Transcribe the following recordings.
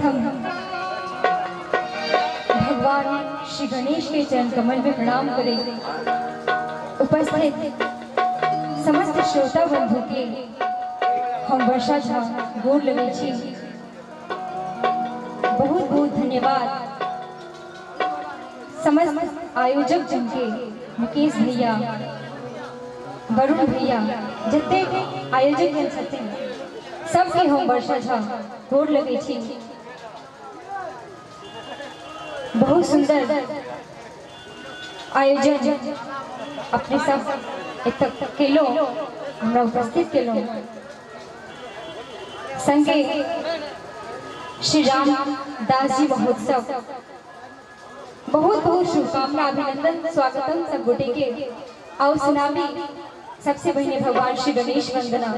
सर्वप्रथम भगवान श्री गणेश के चरण कमल में प्रणाम करें। उपस्थित समस्त श्रोता बंधु के हम वर्षा झा गोर लगे छी। बहुत बहुत धन्यवाद समस्त आयोजक जन के, मुकेश भैया, वरुण भैया, जितने आयोजक जन छथिन सबके हम वर्षा झा गोर लगे छी। बहुत सुंदर आयोजन अपने सब एतक केलो, हमरा उपस्थित केलो। संगे श्री राम दास जी महोत्सव बहुत बहुत शुभकामना, अभिनंदन, स्वागतम सब गोटे के। और सुनामी सबसे पहले भगवान श्री गणेश वंदना।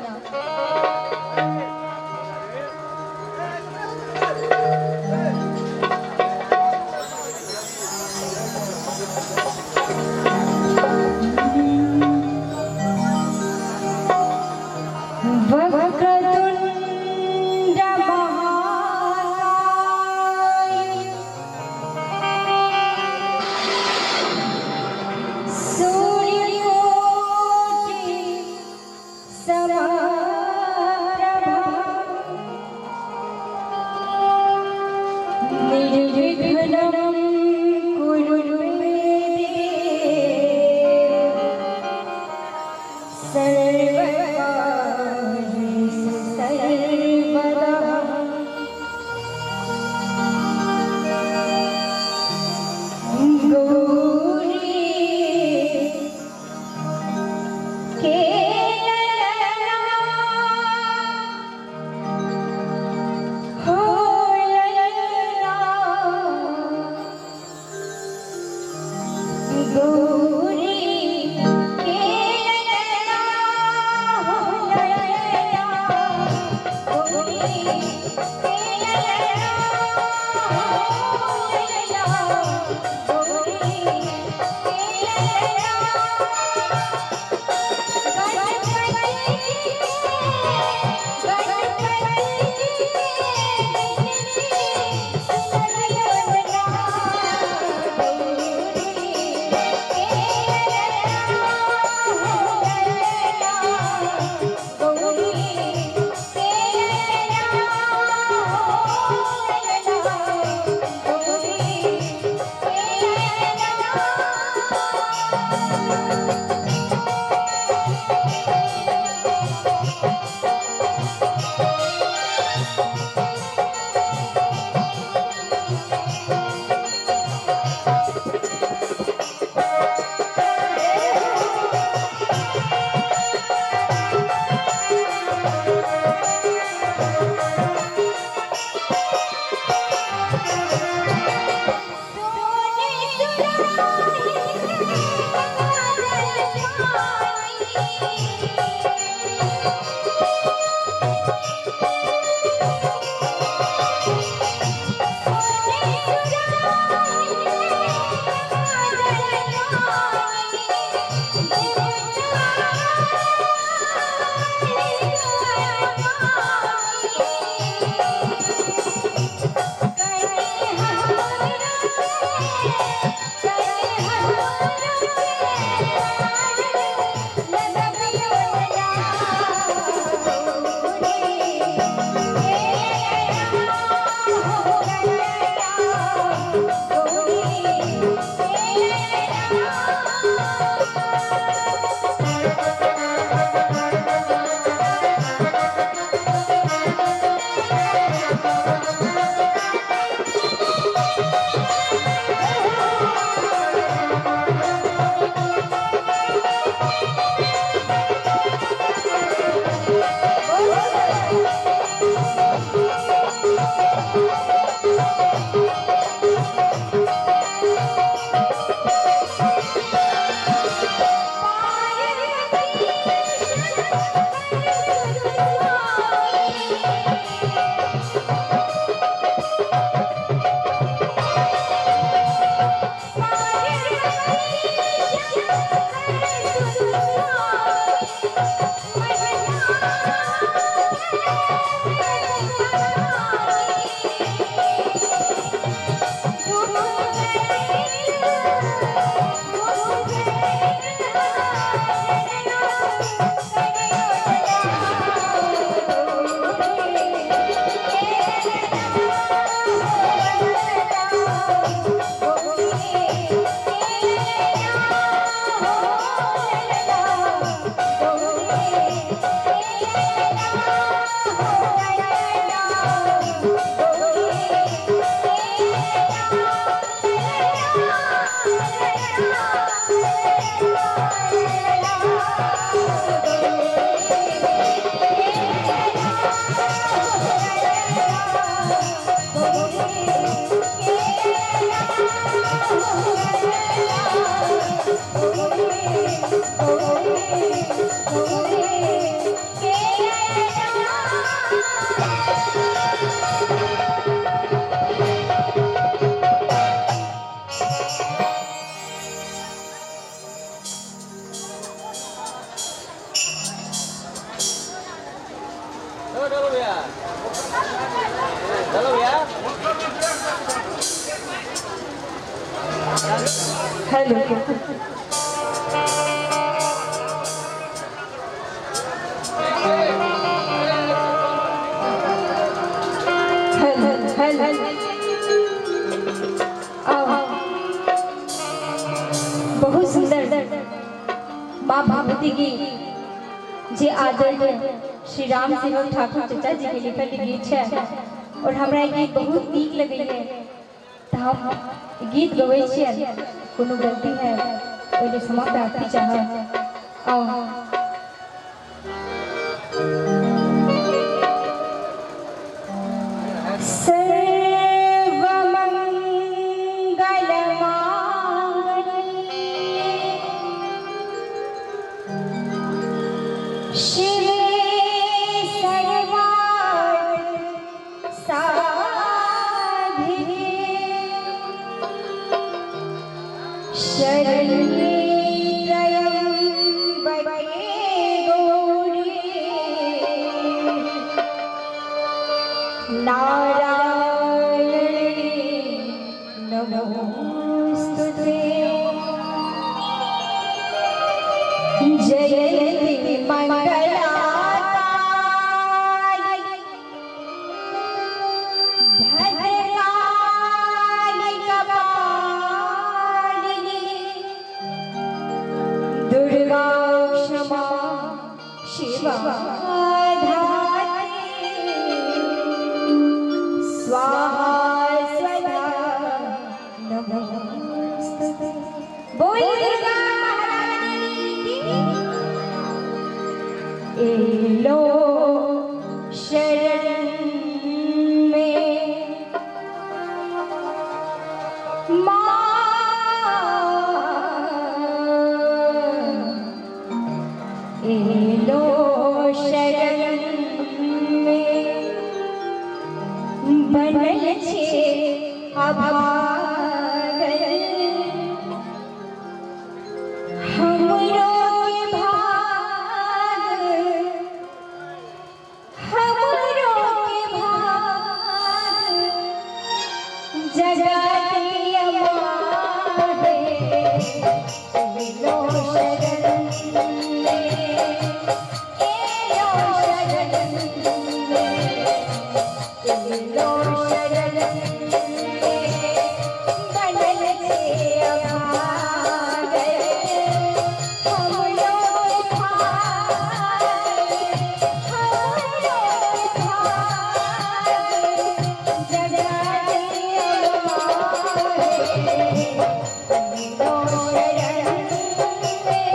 चलो भैया चलो भैया हेलो बहुत सुंदर माँ भगवती की जे आदरणीय श्री राम सेवक ठाकुर चाचा जी के लिखल गीत है और हमरा ये गीत बहुत नीक लगे है तो हम गीत गवे छियै कोनो गलती है ओइले क्षमा प्रार्थी चाहब आओ जयति मंगला दुर्गा क्षमा शिवा स्वाहा स्वधा नमोस्तुते। बोल दुर्गा महारानी की। एलो शरण में माँ एलो शरण में बनल छे अभागल हमरो के भाग हमरो के भाग जगतिया माहे एलो शरण में एलो शरण में एलो शरण में बनल छे अभागल हमरो भाग हमरो भाग जगतिया माहे एलो शरण में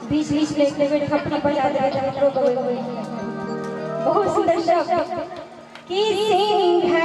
बीच बीच में थप्पड़ बजा दे बहुत सुंदर शब्द कि सिंह